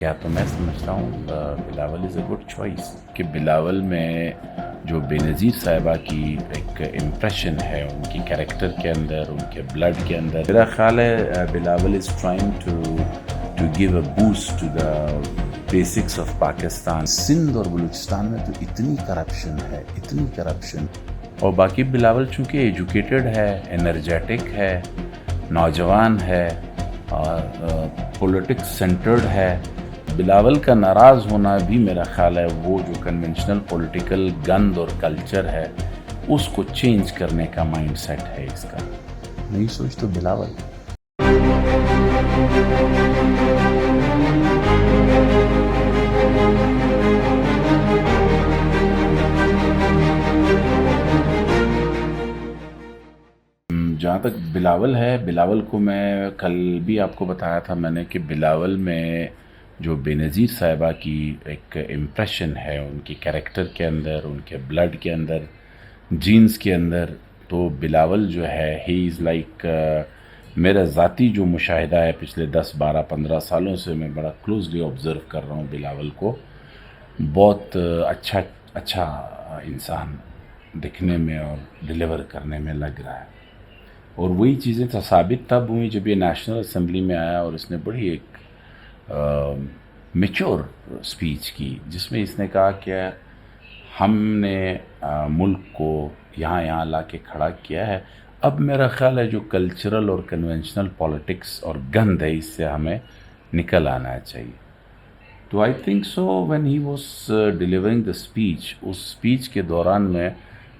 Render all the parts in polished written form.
یا تو میں سمجھتا ہوں بلاول از اے گڈ چوائس کہ بلاول میں جو بے نظیر صاحبہ کی ایک امپریشن ہے ان کی کیریکٹر کے اندر، ان کے بلڈ کے اندر، میرا خیال ہے Bilawal is trying to give a boost to the basics of Pakistan. Sindh اور بلوچستان میں تو اتنی کرپشن ہے، اتنی کرپشن. اور باقی بلاول چونکہ ایجوکیٹڈ ہے، انرجیٹک ہے، نوجوان ہے اور پولیٹکس سینٹرڈ ہے. بلاول کا ناراض ہونا بھی میرا خیال ہے وہ جو کنونشنل پولیٹیکل گند اور کلچر ہے اس کو چینج کرنے کا مائنڈ سیٹ ہے اس کا. نہیں سوچ تو بلاول جہاں تک بلاول ہے، بلاول کو میں کل بھی آپ کو بتایا تھا میں نے کہ بلاول میں جو بے نظیر صاحبہ کی ایک امپریشن ہے ان کی کیریکٹر کے اندر، ان کے بلڈ کے اندر، جینز کے اندر، تو بلاول جو ہے ہی از لائک میرا ذاتی جو مشاہدہ ہے پچھلے 10 12 15 سالوں سے میں بڑا کلوزلی آبزرو کر رہا ہوں بلاول کو. بہت اچھا انسان دکھنے میں اور ڈیلیور کرنے میں لگ رہا ہے. اور وہی چیزیں ثابت تب ہوئی جب یہ نیشنل اسمبلی میں آیا اور اس نے بڑی ایک میچور سپیچ کی جس میں اس نے کہا کہ ہم نے ملک کو یہاں لا کے کھڑا کیا ہے. اب میرا خیال ہے جو کلچرل اور کنونشنل پالیٹکس اور گند ہے اس سے ہمیں نکل آنا چاہیے. تو I think so when he was delivering the speech, اس اسپیچ کے دوران میں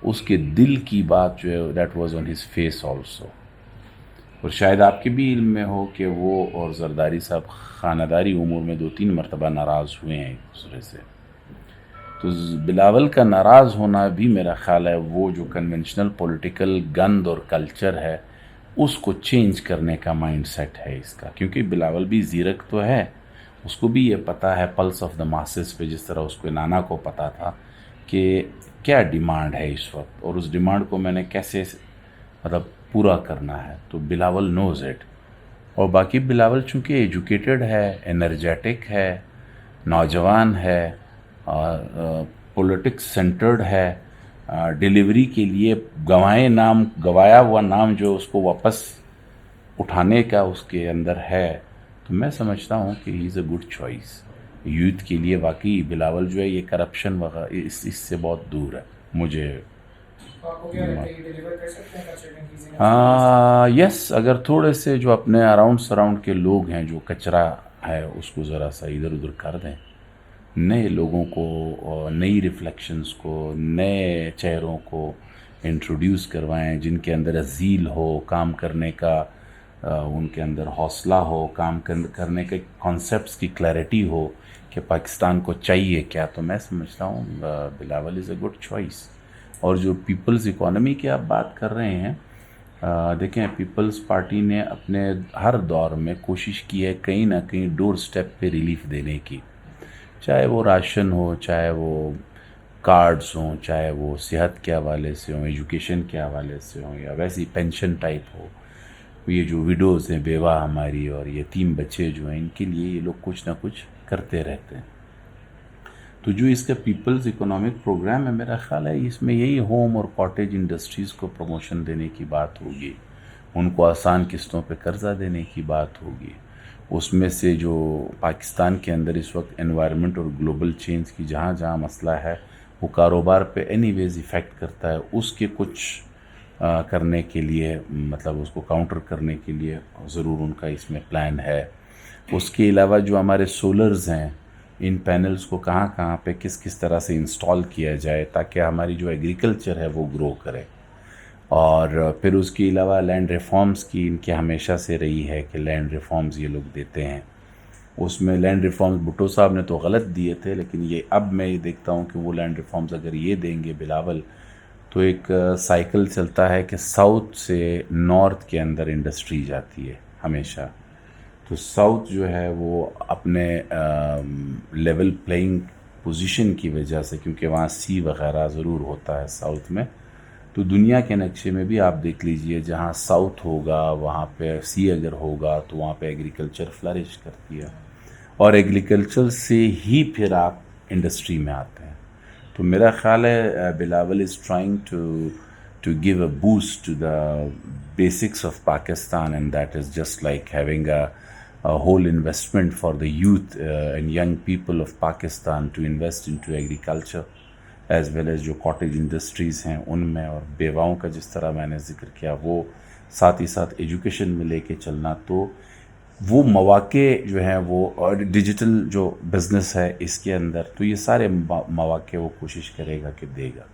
اس کے دل کی بات جو ہے that was on his face also. اور شاید آپ کے بھی علم میں ہو کہ وہ اور زرداری صاحب خانداری امور میں 2 3 مرتبہ ناراض ہوئے ہیں ایک دوسرے سے. تو بلاول کا ناراض ہونا بھی میرا خیال ہے وہ جو کنونشنل پولیٹیکل گند اور کلچر ہے اس کو چینج کرنے کا مائنڈ سیٹ ہے اس کا. کیونکہ بلاول بھی زیرک تو ہے، اس کو بھی یہ پتہ ہے پلس آف دا ماسز پہ، جس طرح اس کو نانا کو پتہ تھا کہ کیا ڈیمانڈ ہے اس وقت اور اس ڈیمانڈ کو میں نے کیسے مطلب پورا کرنا ہے. تو بلاول نوز اٹ. اور باقی بلاول چونکہ ایجوکیٹڈ ہے، انرجیٹک ہے، نوجوان ہے اور پولیٹکس سینٹرڈ ہے. ڈیلیوری کے لیے گوایا ہوا نام جو اس کو واپس اٹھانے کا اس کے اندر ہے. تو میں سمجھتا ہوں کہ ہی از اے گڈ چوائس یوتھ کے لیے. واقعی بلاول جو ہے یہ کرپشن وغیرہ اس سے بہت دور ہے. مجھے یس اگر تھوڑے سے جو اپنے اراؤنڈ سراؤنڈ کے لوگ ہیں جو کچرا ہے اس کو ذرا سا ادھر ادھر کر دیں، نئے لوگوں کو، نئی ریفلیکشنز کو، نئے چہروں کو انٹروڈیوس کروائیں جن کے اندر ذیل ہو، کام کرنے کا ان کے اندر حوصلہ ہو، کام کرنے کے کانسیپٹس کی کلیئرٹی ہو کہ پاکستان کو چاہیے کیا. تو میں سمجھتا ہوں بلاول از اے گڈ چوائس. اور جو پیپلز اکانومی کی آپ بات کر رہے ہیں، دیکھیں پیپلز پارٹی نے اپنے ہر دور میں کوشش کی ہے کہیں نہ کہیں ڈور سٹیپ پہ ریلیف دینے کی، چاہے وہ راشن ہو، چاہے وہ کارڈز ہوں، چاہے وہ صحت کے حوالے سے ہوں، ایجوکیشن کے حوالے سے ہوں، یا ویسی پینشن ٹائپ ہو. یہ جو ویڈوز ہیں بیوہ ہماری اور یتیم بچے جو ہیں ان کے لیے یہ لوگ کچھ نہ کچھ کرتے رہتے ہیں. تو جو اس کا پیپلز اکنامک پروگرام ہے میرا خیال ہے اس میں یہی ہوم اور کاٹیج انڈسٹریز کو پروموشن دینے کی بات ہوگی، ان کو آسان قسطوں پہ قرضہ دینے کی بات ہوگی. اس میں سے جو پاکستان کے اندر اس وقت انوائرمنٹ اور گلوبل چینج کی جہاں مسئلہ ہے وہ کاروبار پہ اینی ویز ایفیکٹ کرتا ہے، اس کے کچھ کرنے کے لیے مطلب اس کو کاؤنٹر کرنے کے لیے ضرور ان کا اس میں پلان ہے. اس کے علاوہ جو ہمارے سولرز ہیں ان پینلز کو کہاں پہ کس طرح سے انسٹال کیا جائے تاکہ ہماری جو ایگریکلچر ہے وہ گرو کرے. اور پھر اس کے علاوہ لینڈ ریفارمز کی ان کی ہمیشہ سے رہی ہے کہ لینڈ ریفارمز یہ لوگ دیتے ہیں. اس میں لینڈ ریفارمز بھٹو صاحب نے تو غلط دیے تھے، لیکن یہ اب میں یہ دیکھتا ہوں کہ وہ لینڈ ریفارمز اگر یہ دیں گے بلاول تو ایک سائیکل چلتا ہے کہ ساؤتھ سے نارتھ کے اندر انڈسٹری جاتی ہے ہمیشہ. تو ساؤتھ جو ہے وہ اپنے لیول پلینگ پوزیشن کی وجہ سے، کیونکہ وہاں سی وغیرہ ضرور ہوتا ہے ساؤتھ میں، تو دنیا کے نقشے میں بھی آپ دیکھ لیجئے جہاں ساؤتھ ہوگا وہاں پہ سی اگر ہوگا تو وہاں پہ ایگریکلچر فلرش کرتی ہے. اور ایگریکلچر سے ہی پھر آپ انڈسٹری میں آتے ہیں. تو میرا خیال ہے Bilawal is trying to give a boost to the basics of Pakistan, and that is just like having a whole investment for the youth and young people of Pakistan to invest into agriculture as well as جو cottage industries ہیں ان میں, اور بیواؤں کا جس طرح میں نے ذکر کیا وہ ساتھ ہی ساتھ ایجوکیشن میں لے کے چلنا. تو وہ مواقع جو ہیں وہ, اور ڈیجیٹل جو بزنس ہے اس کے اندر, تو یہ سارے مواقع وہ کوشش کرے گا کہ دے گا.